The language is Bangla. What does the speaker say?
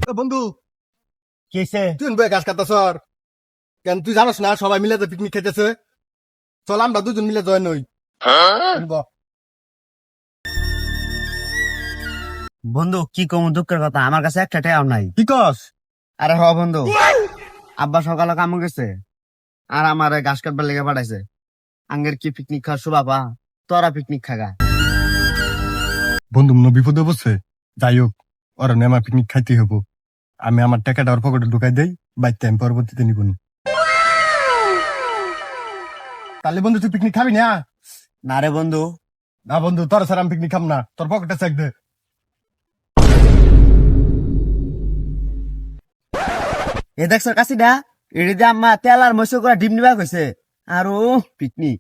বন্ধু কি হইছে? তুই বই গাছ কাটা সর কেন তুই জানোস না সবাই মিলে যে পিকনিক খেতেছে চল আমরা দুজন মিলে জয়েন হই বন্ধু কি কম দুঃখের কথা, আমার কাছে একটা টাকাও নাই। কি কস আরে হ বন্ধু, আব্বা সকালে কামে গেছে আর আমার ঘাস কাটবার লেগে পাঠাইছে। আঙ্গের কি পিকনিক খাওয়ার বাবা, তোরা পিকনিক খাগা। বন্ধু মনে বিপদে বসছে যাই হোক ওরা আমার পিকনিক খাইতে হবো আমি আমার টাকাটা ওর পকেটে ঢুকাই দেই বাইতে আমি পরবর্তীতে নিব নি। তাহলে বন্ধু তুই পিকনিক খাবি না? না রে বন্ধু, না বন্ধু তোর স্যার আমি পিকনিক খাম না, তোর পকেটে চেক দে। এ দেখছ কাছি দা, এটি দিয়ে আম্মা তেল আর মসু করে ডিম নিবা কইছে। আর ও পিকনিক